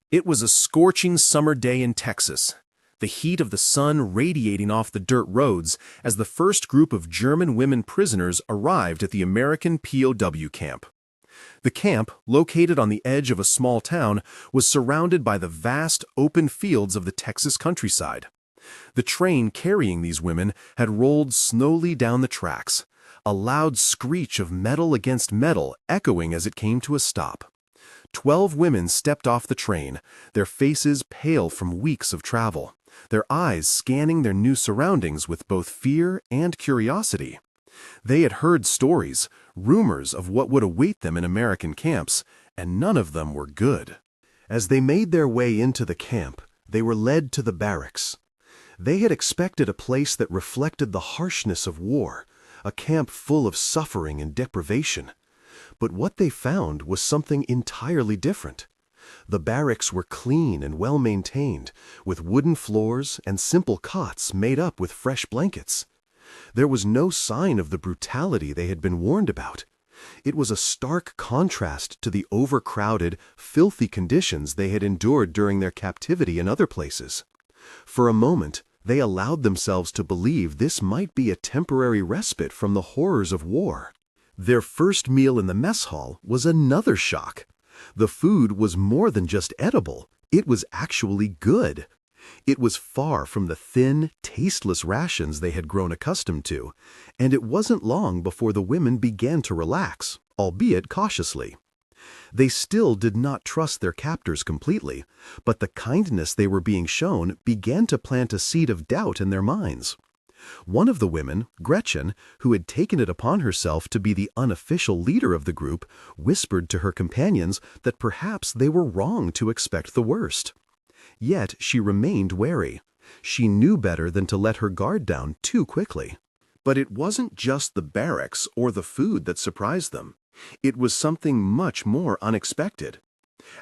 It was a scorching summer day in Texas, the heat of the sun radiating off the dirt roads as the first group of German women prisoners arrived at the American POW camp. The camp, located on the edge of a small town, was surrounded by the vast, open fields of the Texas countryside. The train carrying these women had rolled slowly down the tracks, a loud screech of metal against metal echoing as it came to a stop. 12 women stepped off the train, their faces pale from weeks of travel, their eyes scanning their new surroundings with both fear and curiosity. They had heard stories, rumors of what would await them in American camps, and none of them were good. As they made their way into the camp, they were led to the barracks. They had expected a place that reflected the harshness of war, a camp full of suffering and deprivation. But what they found was something entirely different. The barracks were clean and well-maintained, with wooden floors and simple cots made up with fresh blankets. There was no sign of the brutality they had been warned about. It was a stark contrast to the overcrowded, filthy conditions they had endured during their captivity in other places. For a moment, they allowed themselves to believe this might be a temporary respite from the horrors of war. Their first meal in the mess hall was another shock. The food was more than just edible, it was actually good. It was far from the thin, tasteless rations they had grown accustomed to, and it wasn't long before the women began to relax, albeit cautiously. They still did not trust their captors completely, but the kindness they were being shown began to plant a seed of doubt in their minds. One of the women, Gretchen, who had taken it upon herself to be the unofficial leader of the group, whispered to her companions that perhaps they were wrong to expect the worst. Yet she remained wary. She knew better than to let her guard down too quickly. But it wasn't just the barracks or the food that surprised them. It was something much more unexpected.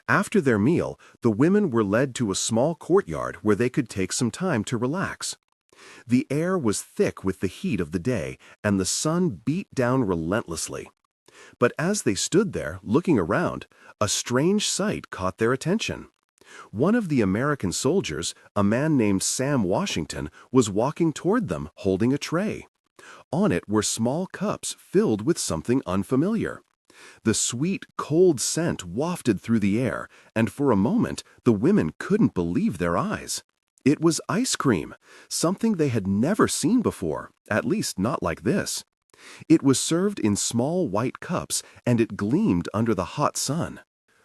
After their meal, the women were led to a small courtyard where they could take some time to relax. The air was thick with the heat of the day, and the sun beat down relentlessly. But as they stood there, looking around, a strange sight caught their attention. One of the American soldiers, a man named Sam Washington, was walking toward them, holding a tray. On it were small cups filled with something unfamiliar. The sweet, cold scent wafted through the air, and for a moment the women couldn't believe their eyes. It was ice cream, something they had never seen before, at least not like this. It was served in small white cups, and it gleamed under the hot sun.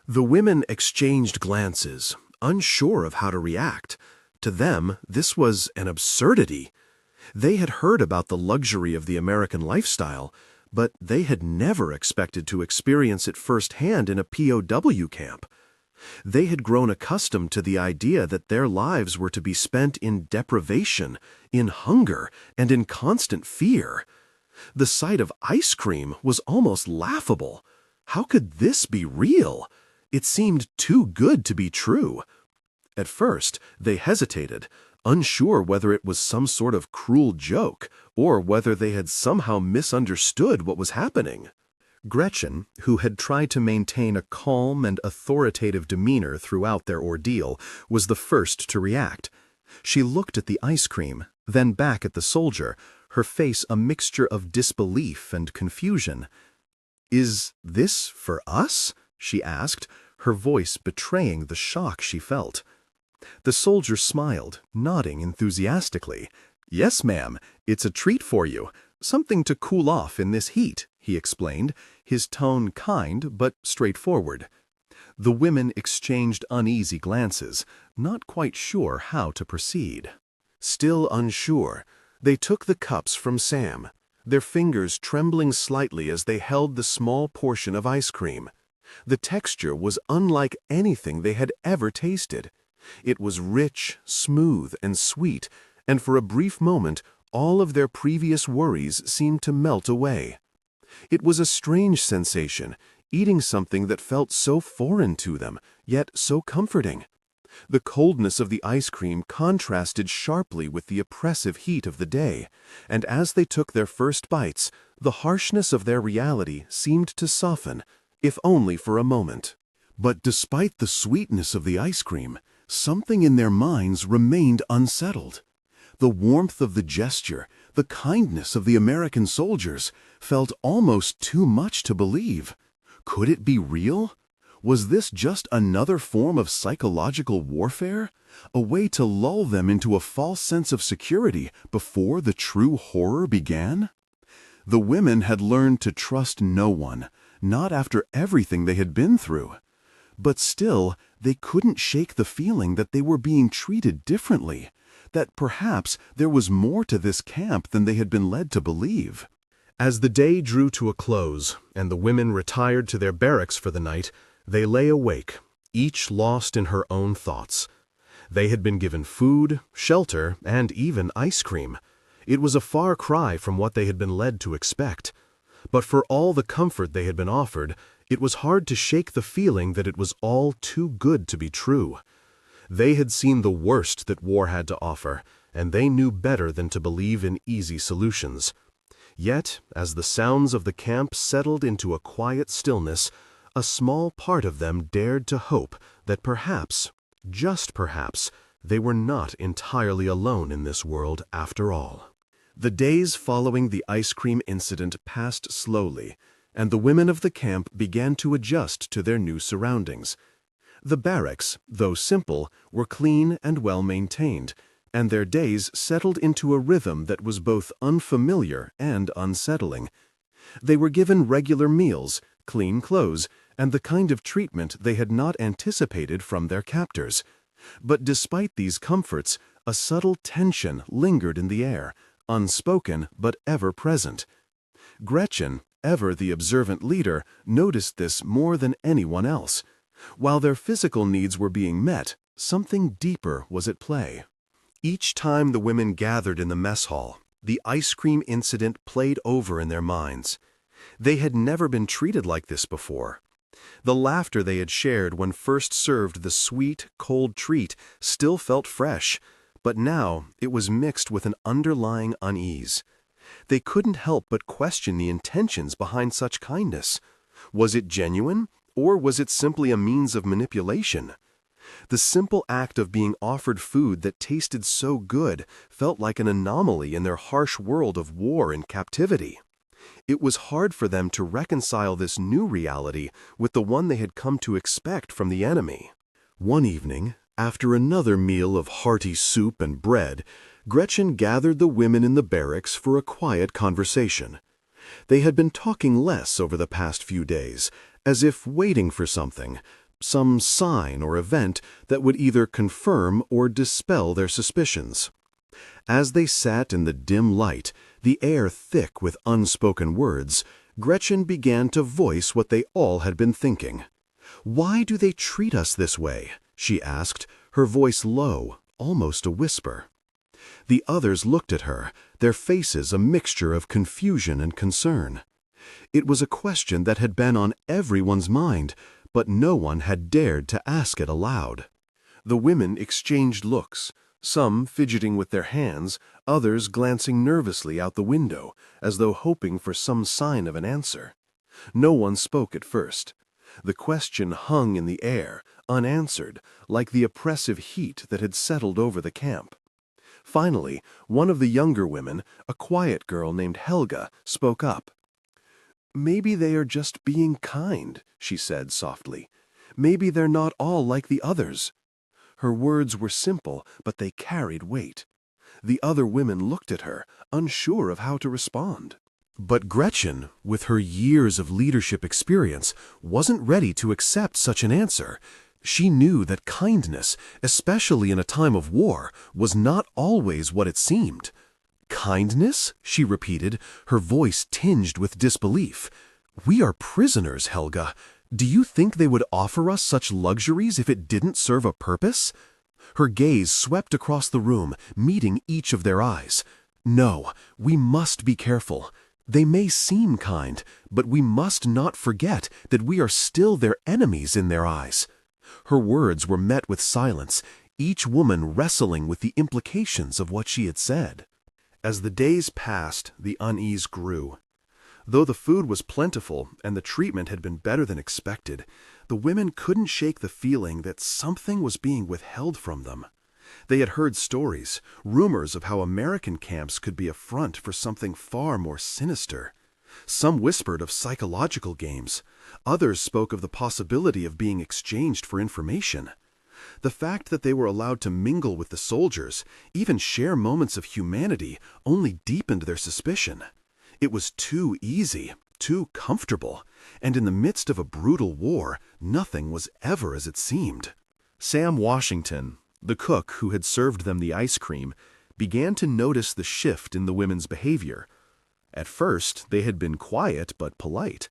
The women exchanged glances, unsure of how to react. To them, this was an absurdity. They had heard about the luxury of the American lifestyle, but they had never expected to experience it firsthand in a POW camp. They had grown accustomed to the idea that their lives were to be spent in deprivation, in hunger, and in constant fear. The sight of ice cream was almost laughable. How could this be real? It seemed too good to be true. At first, they hesitated, unsure whether it was some sort of cruel joke or whether they had somehow misunderstood what was happening. Gretchen, who had tried to maintain a calm and authoritative demeanor throughout their ordeal, was the first to react. She looked at the ice cream, then back at the soldier, her face a mixture of disbelief and confusion. "Is this for us?" she asked, her voice betraying the shock she felt. The soldier smiled, nodding enthusiastically. "Yes, ma'am, it's a treat for you. Something to cool off in this heat," he explained, his tone kind but straightforward. The women exchanged uneasy glances, not quite sure how to proceed. Still unsure, they took the cups from Sam, their fingers trembling slightly as they held the small portion of ice cream. The texture was unlike anything they had ever tasted. It was rich, smooth, and sweet, and for a brief moment, all of their previous worries seemed to melt away. It was a strange sensation, eating something that felt so foreign to them, yet so comforting. The coldness of the ice cream contrasted sharply with the oppressive heat of the day, and as they took their first bites, the harshness of their reality seemed to soften, if only for a moment. But despite the sweetness of the ice cream, something in their minds remained unsettled. The warmth of the gesture, the kindness of the American soldiers, felt almost too much to believe. Could it be real? Was this just another form of psychological warfare? A way to lull them into a false sense of security before the true horror began? The women had learned to trust no one, not after everything they had been through. But still, they couldn't shake the feeling that they were being treated differently, that perhaps there was more to this camp than they had been led to believe. As the day drew to a close and the women retired to their barracks for the night, they lay awake, each lost in her own thoughts. They had been given food, shelter, and even ice cream. It was a far cry from what they had been led to expect. But for all the comfort they had been offered, it was hard to shake the feeling that it was all too good to be true. They had seen the worst that war had to offer, and they knew better than to believe in easy solutions. Yet, as the sounds of the camp settled into a quiet stillness, a small part of them dared to hope that perhaps, just perhaps, they were not entirely alone in this world after all. The days following the ice cream incident passed slowly, and the women of the camp began to adjust to their new surroundings. The barracks, though simple, were clean and well maintained, and their days settled into a rhythm that was both unfamiliar and unsettling. They were given regular meals, clean clothes, and the kind of treatment they had not anticipated from their captors. But despite these comforts, a subtle tension lingered in the air, unspoken but ever present. Gretchen, ever the observant leader, noticed this more than anyone else. While their physical needs were being met, something deeper was at play. Each time the women gathered in the mess hall, the ice cream incident played over in their minds. They had never been treated like this before. The laughter they had shared when first served the sweet, cold treat still felt fresh, but now it was mixed with an underlying unease. They couldn't help but question the intentions behind such kindness. Was it genuine, or was it simply a means of manipulation? The simple act of being offered food that tasted so good felt like an anomaly in their harsh world of war and captivity. It was hard for them to reconcile this new reality with the one they had come to expect from the enemy. One evening, after another meal of hearty soup and bread, Gretchen gathered the women in the barracks for a quiet conversation. They had been talking less over the past few days, as if waiting for something, some sign or event that would either confirm or dispel their suspicions. As they sat in the dim light, the air thick with unspoken words, Gretchen began to voice what they all had been thinking. "Why do they treat us this way?" she asked, her voice low, almost a whisper. The others looked at her, their faces a mixture of confusion and concern. It was a question that had been on everyone's mind, but no one had dared to ask it aloud. The women exchanged looks, some fidgeting with their hands, others glancing nervously out the window, as though hoping for some sign of an answer. No one spoke at first. The question hung in the air, unanswered, like the oppressive heat that had settled over the camp. Finally, one of the younger women, a quiet girl named Helga, spoke up. "Maybe they are just being kind," she said softly. "Maybe they're not all like the others." Her words were simple, but they carried weight. The other women looked at her, unsure of how to respond. But Gretchen, with her years of leadership experience, wasn't ready to accept such an answer. She knew that kindness, especially in a time of war, was not always what it seemed. "Kindness?" she repeated, her voice tinged with disbelief. "We are prisoners, Helga. Do you think they would offer us such luxuries if it didn't serve a purpose?" Her gaze swept across the room, meeting each of their eyes. "No, we must be careful. They may seem kind, but we must not forget that we are still their enemies in their eyes." Her words were met with silence, each woman wrestling with the implications of what she had said. As the days passed, the unease grew. Though the food was plentiful and the treatment had been better than expected, the women couldn't shake the feeling that something was being withheld from them. They had heard stories, rumors of how American camps could be a front for something far more sinister. Some whispered of psychological games. Others spoke of the possibility of being exchanged for information. The fact that they were allowed to mingle with the soldiers, even share moments of humanity, only deepened their suspicion. It was too easy, too comfortable, and in the midst of a brutal war, nothing was ever as it seemed. Sam Washington, the cook who had served them the ice cream, began to notice the shift in the women's behavior. At first, they had been quiet but polite.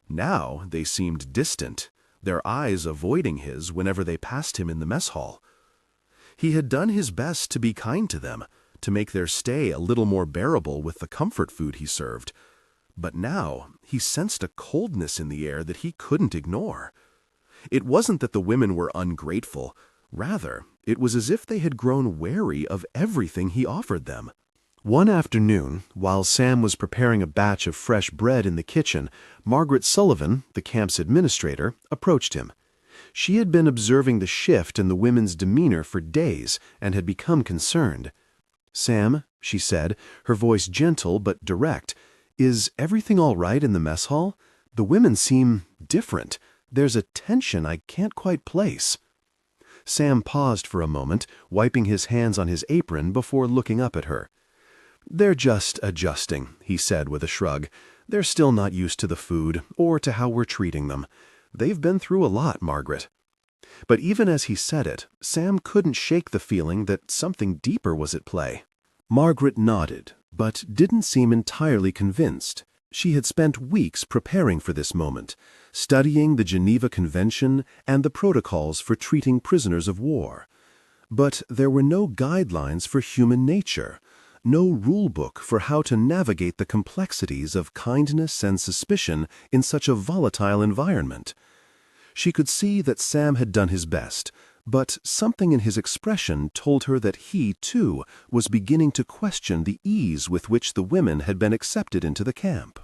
Now they seemed distant, their eyes avoiding his whenever they passed him in the mess hall. He had done his best to be kind to them, to make their stay a little more bearable with the comfort food he served. But now he sensed a coldness in the air that he couldn't ignore. It wasn't that the women were ungrateful. Rather, it was as if they had grown wary of everything he offered them. One afternoon, while Sam was preparing a batch of fresh bread in the kitchen, Margaret Sullivan, the camp's administrator, approached him. She had been observing the shift in the women's demeanor for days and had become concerned. "Sam," she said, her voice gentle but direct, "is everything all right in the mess hall? The women seem different. There's a tension I can't quite place." Sam paused for a moment, wiping his hands on his apron before looking up at her. "They're just adjusting," he said with a shrug. "They're still not used to the food or to how we're treating them. They've been through a lot, Margaret." But even as he said it, Sam couldn't shake the feeling that something deeper was at play. Margaret nodded, but didn't seem entirely convinced. She had spent weeks preparing for this moment, studying the Geneva Convention and the protocols for treating prisoners of war. But there were no guidelines for human nature, no rule book for how to navigate the complexities of kindness and suspicion in such a volatile environment. She could see that Sam had done his best, but something in his expression told her that he, too, was beginning to question the ease with which the women had been accepted into the camp.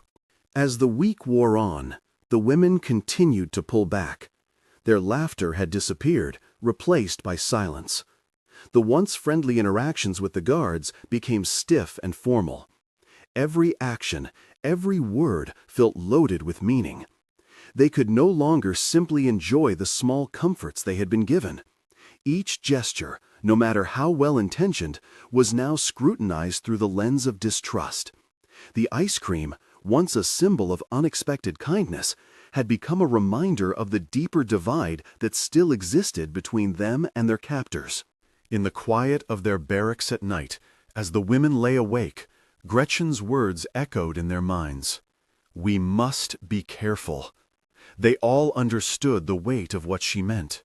As the week wore on, the women continued to pull back. Their laughter had disappeared, replaced by silence. The once friendly interactions with the guards became stiff and formal. Every action, every word felt loaded with meaning. They could no longer simply enjoy the small comforts they had been given. Each gesture, no matter how well-intentioned, was now scrutinized through the lens of distrust. The ice cream, once a symbol of unexpected kindness, had become a reminder of the deeper divide that still existed between them and their captors. In the quiet of their barracks at night, as the women lay awake, Gretchen's words echoed in their minds. "We must be careful." They all understood the weight of what she meant.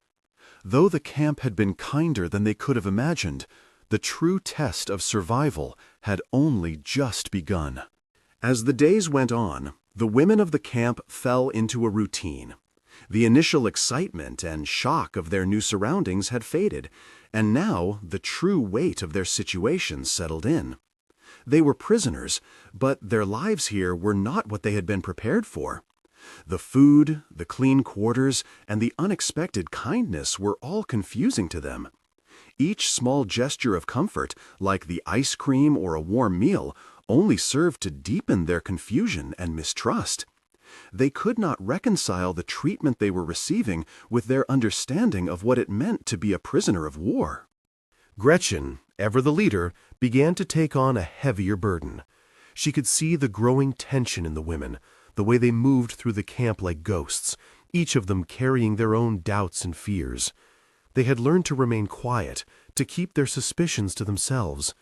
Though the camp had been kinder than they could have imagined, the true test of survival had only just begun. As the days went on, the women of the camp fell into a routine. The initial excitement and shock of their new surroundings had faded, and now the true weight of their situation settled in. They were prisoners, but their lives here were not what they had been prepared for. The food, the clean quarters, and the unexpected kindness were all confusing to them. Each small gesture of comfort, like the ice cream or a warm meal, only served to deepen their confusion and mistrust. They could not reconcile the treatment they were receiving with their understanding of what it meant to be a prisoner of war. Gretchen, ever the leader, began to take on a heavier burden. She could see the growing tension in the women, the way they moved through the camp like ghosts, each of them carrying their own doubts and fears. They had learned to remain quiet, to keep their suspicions to themselves.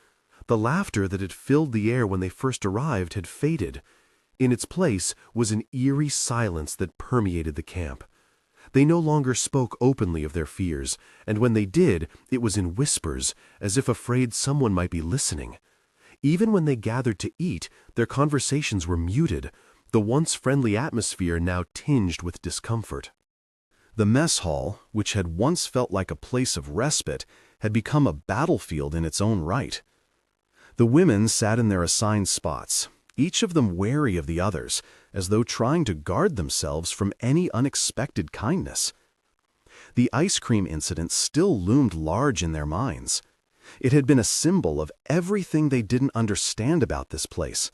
The laughter that had filled the air when they first arrived had faded. In its place was an eerie silence that permeated the camp. They no longer spoke openly of their fears, and when they did, it was in whispers, as if afraid someone might be listening. Even when they gathered to eat, their conversations were muted, the once friendly atmosphere now tinged with discomfort. The mess hall, which had once felt like a place of respite, had become a battlefield in its own right. The women sat in their assigned spots, each of them wary of the others, as though trying to guard themselves from any unexpected kindness. The ice cream incident still loomed large in their minds. It had been a symbol of everything they didn't understand about this place.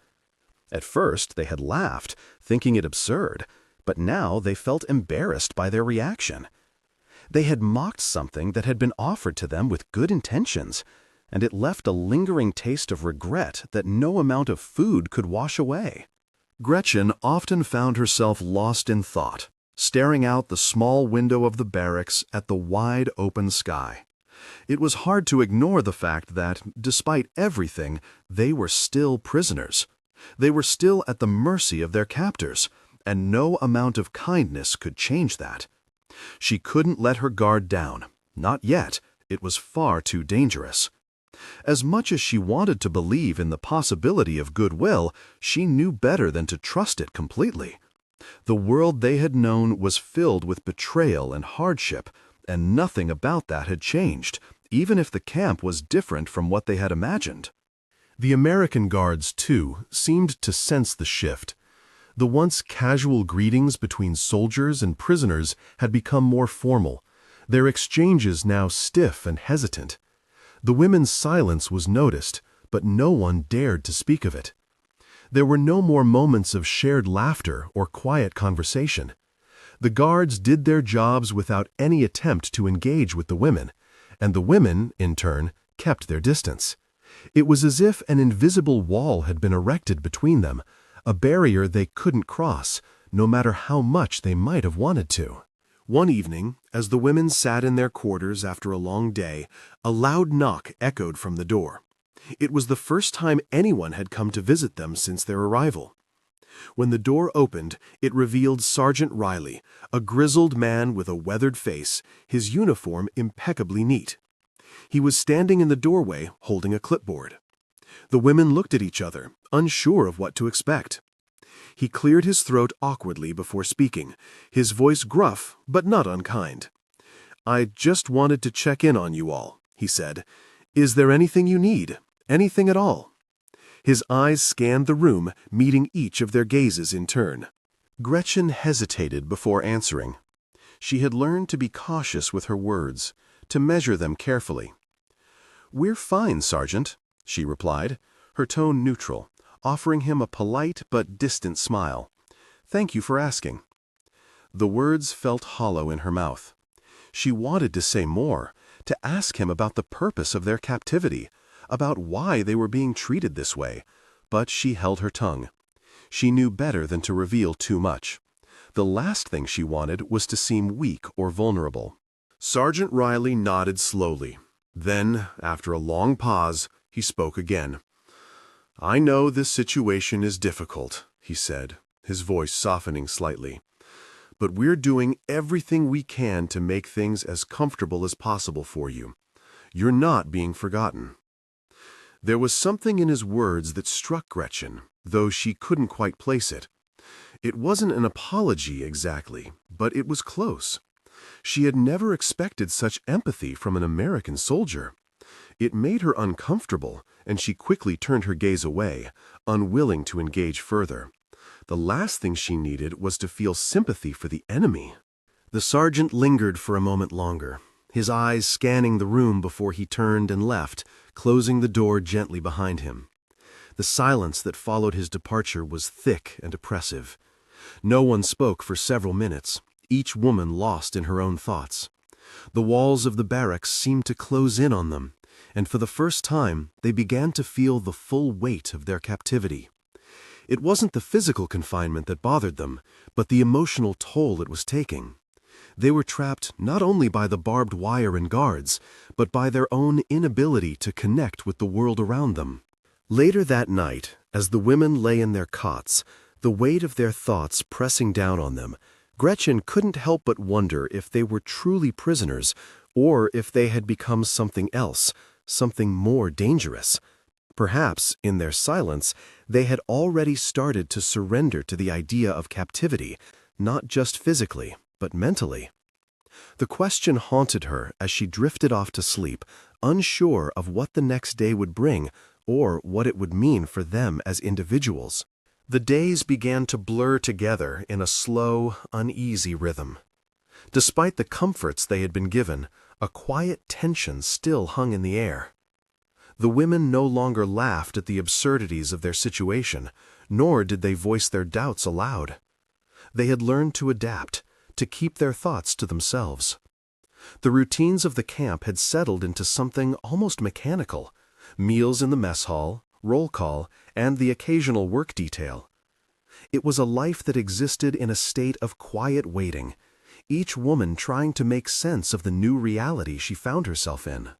At first, they had laughed, thinking it absurd, but now they felt embarrassed by their reaction. They had mocked something that had been offered to them with good intentions, and it left a lingering taste of regret that no amount of food could wash away. Gretchen often found herself lost in thought, staring out the small window of the barracks at the wide open sky. It was hard to ignore the fact that, despite everything, they were still prisoners. They were still at the mercy of their captors, and no amount of kindness could change that. She couldn't let her guard down. Not yet. It was far too dangerous. As much as she wanted to believe in the possibility of goodwill, she knew better than to trust it completely. The world they had known was filled with betrayal and hardship, and nothing about that had changed, even if the camp was different from what they had imagined. The American guards, too, seemed to sense the shift. The once casual greetings between soldiers and prisoners had become more formal, their exchanges now stiff and hesitant. The women's silence was noticed, but no one dared to speak of it. There were no more moments of shared laughter or quiet conversation. The guards did their jobs without any attempt to engage with the women, and the women, in turn, kept their distance. It was as if an invisible wall had been erected between them, a barrier they couldn't cross, no matter how much they might have wanted to. One evening, as the women sat in their quarters after a long day, a loud knock echoed from the door. It was the first time anyone had come to visit them since their arrival. When the door opened, it revealed Sergeant Riley, a grizzled man with a weathered face, his uniform impeccably neat. He was standing in the doorway, holding a clipboard. The women looked at each other, unsure of what to expect. He cleared his throat awkwardly before speaking, his voice gruff but not unkind. "I just wanted to check in on you all," he said. "Is there anything you need? Anything at all?" His eyes scanned the room, meeting each of their gazes in turn. Gretchen hesitated before answering. She had learned to be cautious with her words, to measure them carefully. "We're fine, Sergeant," she replied, her tone neutral, offering him a polite but distant smile. "Thank you for asking." The words felt hollow in her mouth. She wanted to say more, to ask him about the purpose of their captivity, about why they were being treated this way, but she held her tongue. She knew better than to reveal too much. The last thing she wanted was to seem weak or vulnerable. Sergeant Riley nodded slowly. Then, after a long pause, he spoke again. "I know this situation is difficult," he said, his voice softening slightly. "But we're doing everything we can to make things as comfortable as possible for you. You're not being forgotten." There was something in his words that struck Gretchen, though she couldn't quite place it. It wasn't an apology exactly, but it was close. She had never expected such empathy from an American soldier. It made her uncomfortable, and she quickly turned her gaze away, unwilling to engage further. The last thing she needed was to feel sympathy for the enemy. The sergeant lingered for a moment longer, his eyes scanning the room before he turned and left, closing the door gently behind him. The silence that followed his departure was thick and oppressive. No one spoke for several minutes, each woman lost in her own thoughts. The walls of the barracks seemed to close in on them, and for the first time they began to feel the full weight of their captivity. It wasn't the physical confinement that bothered them, but the emotional toll it was taking. They were trapped not only by the barbed wire and guards, but by their own inability to connect with the world around them. Later that night, as the women lay in their cots, the weight of their thoughts pressing down on them, Gretchen couldn't help but wonder if they were truly prisoners, or if they had become something else, something more dangerous. Perhaps, in their silence, they had already started to surrender to the idea of captivity, not just physically, but mentally. The question haunted her as she drifted off to sleep, unsure of what the next day would bring, or what it would mean for them as individuals. The days began to blur together in a slow, uneasy rhythm. Despite the comforts they had been given, a quiet tension still hung in the air. The women no longer laughed at the absurdities of their situation, nor did they voice their doubts aloud. They had learned to adapt, to keep their thoughts to themselves. The routines of the camp had settled into something almost mechanical: meals in the mess hall, roll call, and the occasional work detail. It was a life that existed in a state of quiet waiting, each woman trying to make sense of the new reality she found herself in.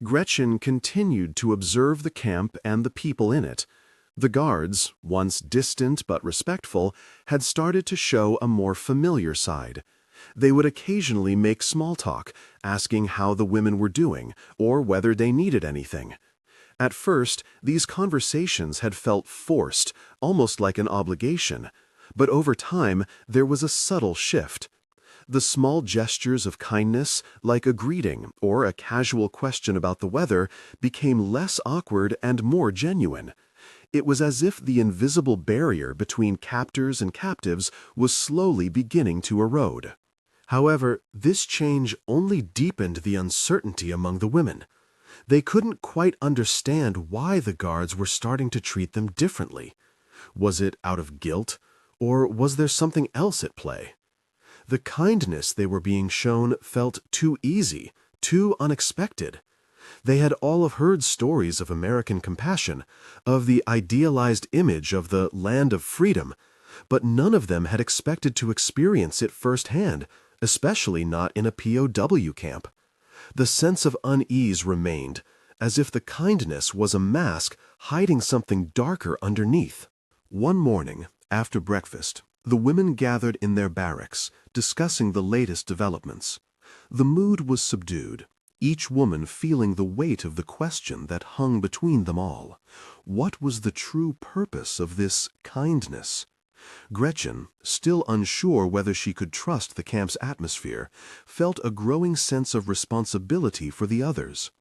Gretchen continued to observe the camp and the people in it. The guards, once distant but respectful, had started to show a more familiar side. They would occasionally make small talk, asking how the women were doing, or whether they needed anything. At first, these conversations had felt forced, almost like an obligation, but over time there was a subtle shift. The small gestures of kindness, like a greeting or a casual question about the weather, became less awkward and more genuine. It was as if the invisible barrier between captors and captives was slowly beginning to erode. However, this change only deepened the uncertainty among the women. They couldn't quite understand why the guards were starting to treat them differently. Was it out of guilt, or was there something else at play? The kindness they were being shown felt too easy, too unexpected. They had all heard stories of American compassion, of the idealized image of the land of freedom, but none of them had expected to experience it firsthand, especially not in a POW camp. The sense of unease remained, as if the kindness was a mask hiding something darker underneath. One morning, after breakfast, the women gathered in their barracks, discussing the latest developments. The mood was subdued, each woman feeling the weight of the question that hung between them all. What was the true purpose of this kindness? Gretchen, still unsure whether she could trust the camp's atmosphere, felt a growing sense of responsibility for the others.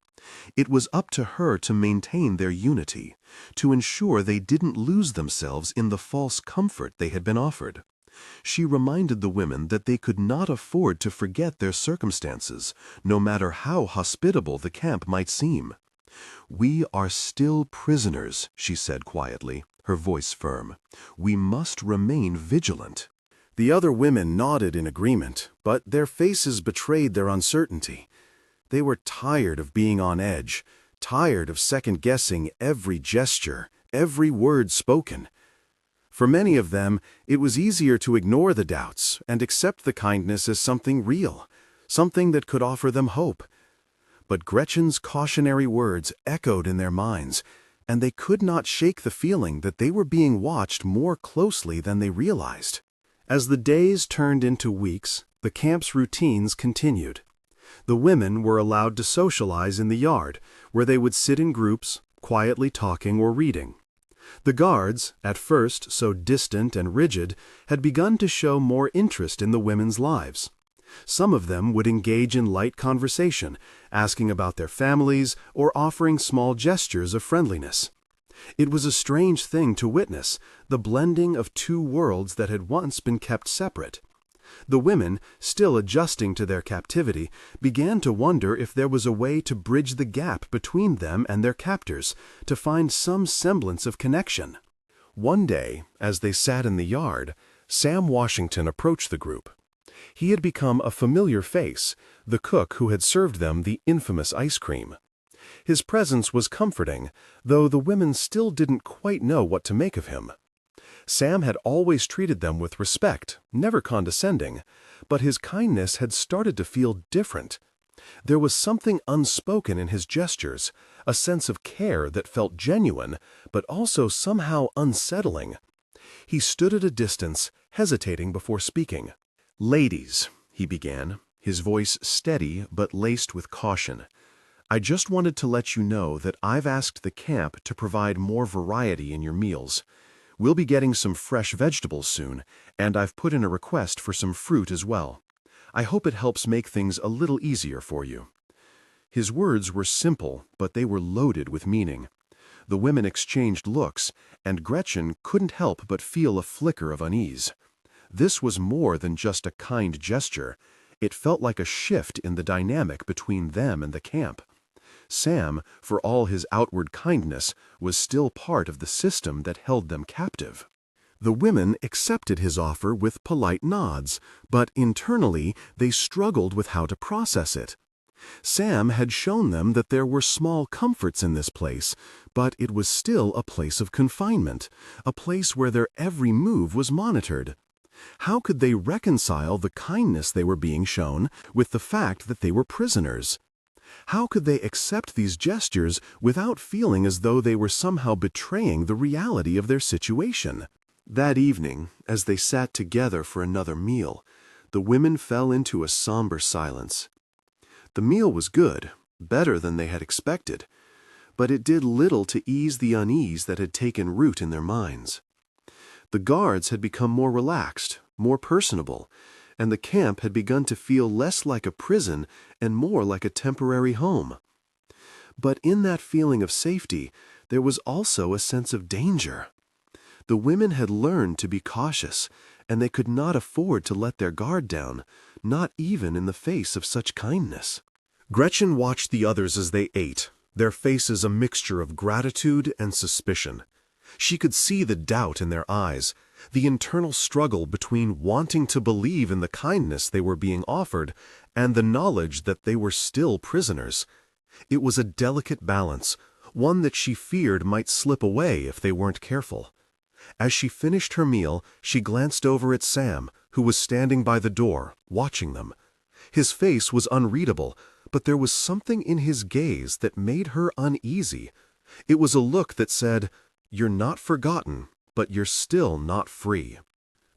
It was up to her to maintain their unity, to ensure they didn't lose themselves in the false comfort they had been offered. She reminded the women that they could not afford to forget their circumstances, no matter how hospitable the camp might seem. "We are still prisoners," she said quietly, her voice firm. "We must remain vigilant." The other women nodded in agreement, but their faces betrayed their uncertainty. They were tired of being on edge, tired of second-guessing every gesture, every word spoken. For many of them, it was easier to ignore the doubts and accept the kindness as something real, something that could offer them hope. But Gretchen's cautionary words echoed in their minds, and they could not shake the feeling that they were being watched more closely than they realized. As the days turned into weeks, the camp's routines continued. The women were allowed to socialize in the yard, where they would sit in groups, quietly talking or reading. The guards, at first so distant and rigid, had begun to show more interest in the women's lives. Some of them would engage in light conversation, asking about their families or offering small gestures of friendliness. It was a strange thing to witness, the blending of two worlds that had once been kept separate. The women, still adjusting to their captivity, began to wonder if there was a way to bridge the gap between them and their captors, to find some semblance of connection. One day, as they sat in the yard, Sam Washington approached the group. He had become a familiar face, the cook who had served them the infamous ice cream. His presence was comforting, though the women still didn't quite know what to make of him. Sam had always treated them with respect, never condescending, but his kindness had started to feel different. There was something unspoken in his gestures, a sense of care that felt genuine, but also somehow unsettling. He stood at a distance, hesitating before speaking. "Ladies," he began, his voice steady but laced with caution, "I just wanted to let you know that I've asked the camp to provide more variety in your meals. We'll be getting some fresh vegetables soon, and I've put in a request for some fruit as well. I hope it helps make things a little easier for you." His words were simple, but they were loaded with meaning. The women exchanged looks, and Gretchen couldn't help but feel a flicker of unease. This was more than just a kind gesture. It felt like a shift in the dynamic between them and the camp. Sam, for all his outward kindness, was still part of the system that held them captive. The women accepted his offer with polite nods, but internally they struggled with how to process it. Sam had shown them that there were small comforts in this place, but it was still a place of confinement, a place where their every move was monitored. How could they reconcile the kindness they were being shown with the fact that they were prisoners? How could they accept these gestures without feeling as though they were somehow betraying the reality of their situation? That evening, as they sat together for another meal, the women fell into a somber silence. The meal was good, better than they had expected, but it did little to ease the unease that had taken root in their minds. The guards had become more relaxed, more personable, and the camp had begun to feel less like a prison and more like a temporary home. But in that feeling of safety, there was also a sense of danger. The women had learned to be cautious, and they could not afford to let their guard down, not even in the face of such kindness. Gretchen watched the others as they ate, their faces a mixture of gratitude and suspicion. She could see the doubt in their eyes, the internal struggle between wanting to believe in the kindness they were being offered and the knowledge that they were still prisoners. It was a delicate balance, one that she feared might slip away if they weren't careful. As she finished her meal, she glanced over at Sam, who was standing by the door, watching them. His face was unreadable, but there was something in his gaze that made her uneasy. It was a look that said, "You're not forgotten, but you're still not free."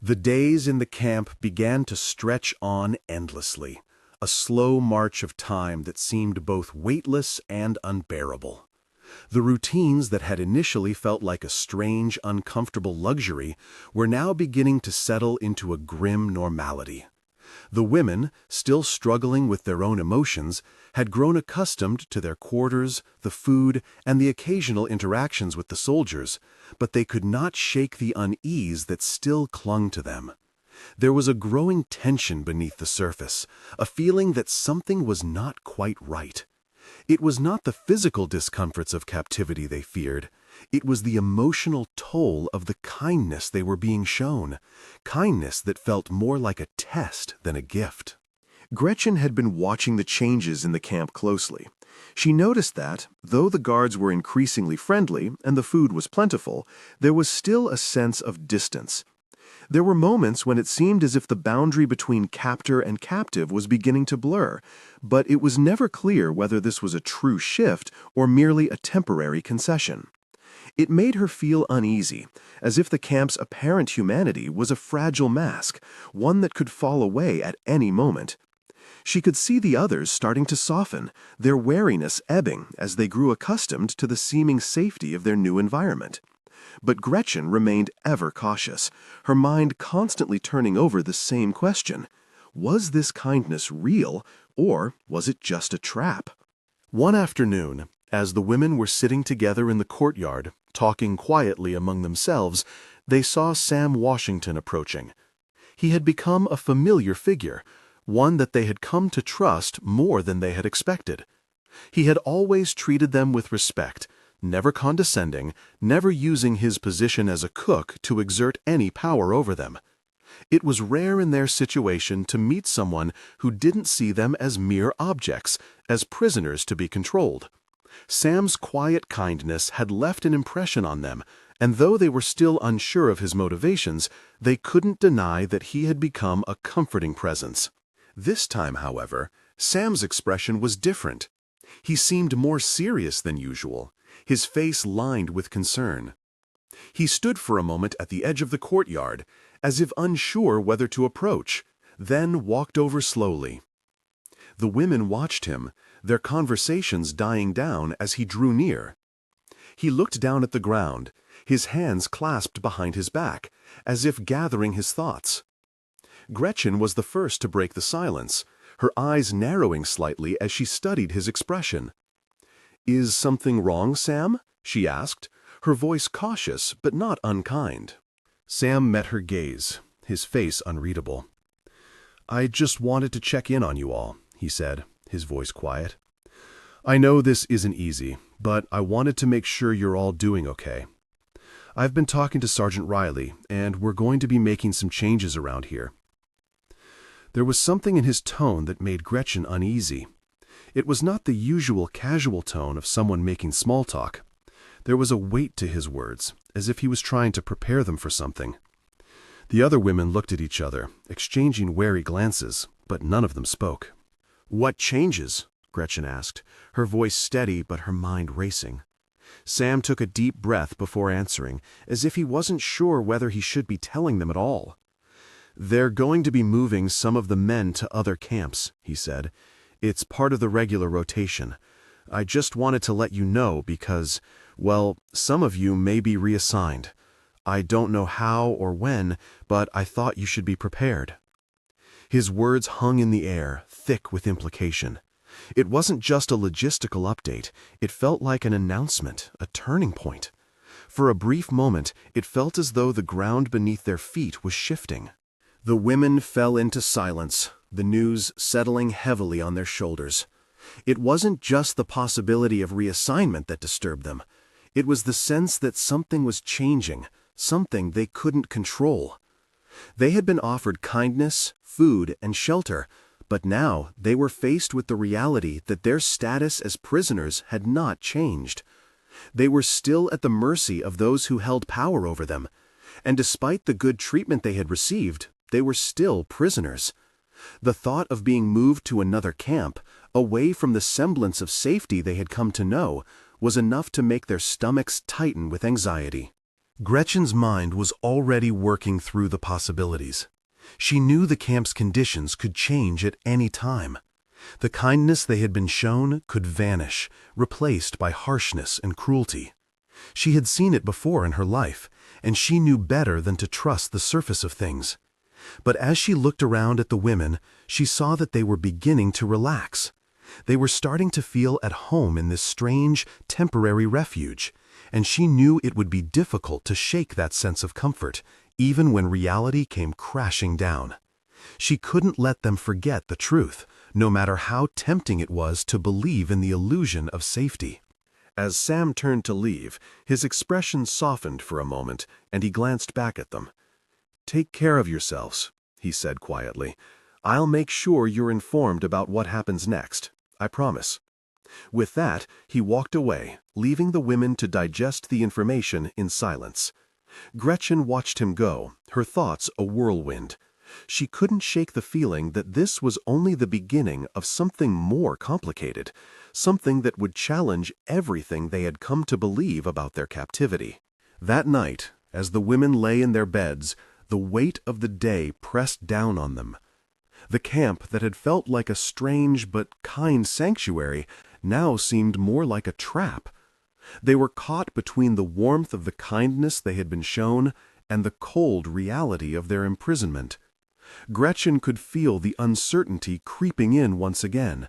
The days in the camp began to stretch on endlessly, a slow march of time that seemed both weightless and unbearable. The routines that had initially felt like a strange, uncomfortable luxury were now beginning to settle into a grim normality. The women, still struggling with their own emotions, had grown accustomed to their quarters, the food, and the occasional interactions with the soldiers, but they could not shake the unease that still clung to them. There was a growing tension beneath the surface, a feeling that something was not quite right. It was not the physical discomforts of captivity they feared. It was the emotional toll of the kindness they were being shown, kindness that felt more like a test than a gift. Gretchen had been watching the changes in the camp closely. She noticed that, though the guards were increasingly friendly and the food was plentiful, there was still a sense of distance. There were moments when it seemed as if the boundary between captor and captive was beginning to blur, but it was never clear whether this was a true shift or merely a temporary concession. It made her feel uneasy, as if the camp's apparent humanity was a fragile mask, one that could fall away at any moment. She could see the others starting to soften, their wariness ebbing as they grew accustomed to the seeming safety of their new environment. But Gretchen remained ever cautious, her mind constantly turning over the same question. Was this kindness real, or was it just a trap? One afternoon, as the women were sitting together in the courtyard, talking quietly among themselves, they saw Sam Washington approaching. He had become a familiar figure, one that they had come to trust more than they had expected. He had always treated them with respect, never condescending, never using his position as a cook to exert any power over them. It was rare in their situation to meet someone who didn't see them as mere objects, as prisoners to be controlled. Sam's quiet kindness had left an impression on them, and though they were still unsure of his motivations, they couldn't deny that he had become a comforting presence. This time, however, Sam's expression was different. He seemed more serious than usual, his face lined with concern. He stood for a moment at the edge of the courtyard, as if unsure whether to approach, then walked over slowly. The women watched him, their conversations dying down as he drew near. He looked down at the ground, his hands clasped behind his back, as if gathering his thoughts. Gretchen was the first to break the silence, her eyes narrowing slightly as she studied his expression. "Is something wrong, Sam?" she asked, her voice cautious but not unkind. Sam met her gaze, his face unreadable. "I just wanted to check in on you all," he said, his voice quiet. "I know this isn't easy, but I wanted to make sure you're all doing okay. I've been talking to Sergeant Riley, and we're going to be making some changes around here." There was something in his tone that made Gretchen uneasy. It was not the usual casual tone of someone making small talk. There was a weight to his words, as if he was trying to prepare them for something. The other women looked at each other, exchanging wary glances, but none of them spoke. "What changes?" Gretchen asked, her voice steady but her mind racing. Sam took a deep breath before answering, as if he wasn't sure whether he should be telling them at all. "They're going to be moving some of the men to other camps," he said. "It's part of the regular rotation. I just wanted to let you know because, well, some of you may be reassigned. I don't know how or when, but I thought you should be prepared." His words hung in the air, thick with implication. It wasn't just a logistical update. It felt like an announcement, a turning point. For a brief moment, it felt as though the ground beneath their feet was shifting. The women fell into silence, the news settling heavily on their shoulders. It wasn't just the possibility of reassignment that disturbed them. It was the sense that something was changing, something they couldn't control. They had been offered kindness, food, and shelter, but now they were faced with the reality that their status as prisoners had not changed. They were still at the mercy of those who held power over them, and despite the good treatment they had received, they were still prisoners. The thought of being moved to another camp, away from the semblance of safety they had come to know, was enough to make their stomachs tighten with anxiety. Gretchen's mind was already working through the possibilities. She knew the camp's conditions could change at any time. The kindness they had been shown could vanish, replaced by harshness and cruelty. She had seen it before in her life, and she knew better than to trust the surface of things. But as she looked around at the women, she saw that they were beginning to relax. They were starting to feel at home in this strange, temporary refuge, and she knew it would be difficult to shake that sense of comfort, even when reality came crashing down. She couldn't let them forget the truth, no matter how tempting it was to believe in the illusion of safety. As Sam turned to leave, his expression softened for a moment, and he glanced back at them. "Take care of yourselves," he said quietly. "I'll make sure you're informed about what happens next. I promise." With that, he walked away, leaving the women to digest the information in silence. Gretchen watched him go, her thoughts a whirlwind. She couldn't shake the feeling that this was only the beginning of something more complicated, something that would challenge everything they had come to believe about their captivity. That night, as the women lay in their beds, the weight of the day pressed down on them. The camp that had felt like a strange but kind sanctuary now seemed more like a trap. They were caught between the warmth of the kindness they had been shown and the cold reality of their imprisonment. Gretchen could feel the uncertainty creeping in once again,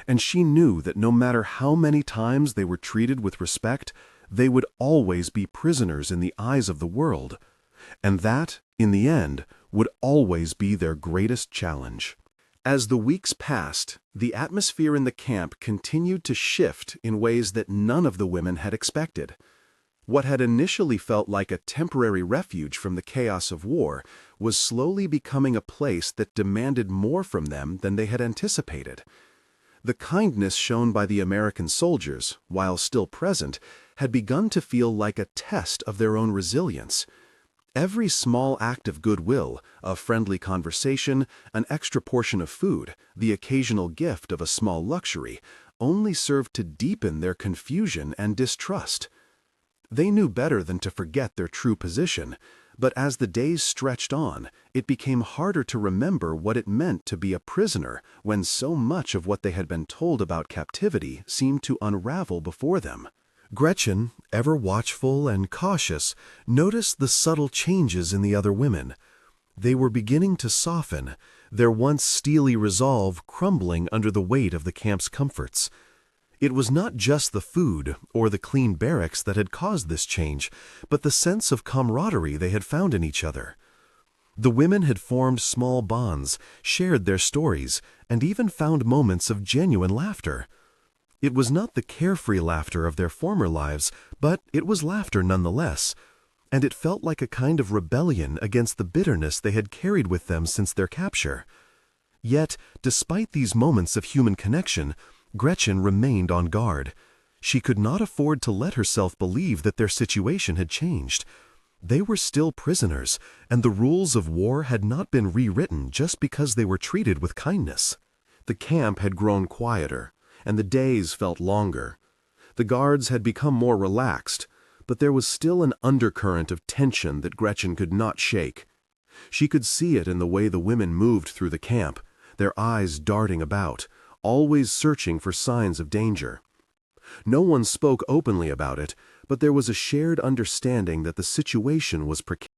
and she knew that no matter how many times they were treated with respect, they would always be prisoners in the eyes of the world, and that, in the end, would always be their greatest challenge. As the weeks passed, the atmosphere in the camp continued to shift in ways that none of the women had expected. What had initially felt like a temporary refuge from the chaos of war was slowly becoming a place that demanded more from them than they had anticipated. The kindness shown by the American soldiers, while still present, had begun to feel like a test of their own resilience. Every small act of goodwill, a friendly conversation, an extra portion of food, the occasional gift of a small luxury, only served to deepen their confusion and distrust. They knew better than to forget their true position, but as the days stretched on, it became harder to remember what it meant to be a prisoner when so much of what they had been told about captivity seemed to unravel before them. Gretchen, ever watchful and cautious, noticed the subtle changes in the other women. They were beginning to soften, their once steely resolve crumbling under the weight of the camp's comforts. It was not just the food or the clean barracks that had caused this change, but the sense of camaraderie they had found in each other. The women had formed small bonds, shared their stories, and even found moments of genuine laughter. It was not the carefree laughter of their former lives, but it was laughter nonetheless, and it felt like a kind of rebellion against the bitterness they had carried with them since their capture. Yet, despite these moments of human connection, Gretchen remained on guard. She could not afford to let herself believe that their situation had changed. They were still prisoners, and the rules of war had not been rewritten just because they were treated with kindness. The camp had grown quieter, and the days felt longer. The guards had become more relaxed, but there was still an undercurrent of tension that Gretchen could not shake. She could see it in the way the women moved through the camp, their eyes darting about, always searching for signs of danger. No one spoke openly about it, but there was a shared understanding that the situation was precarious.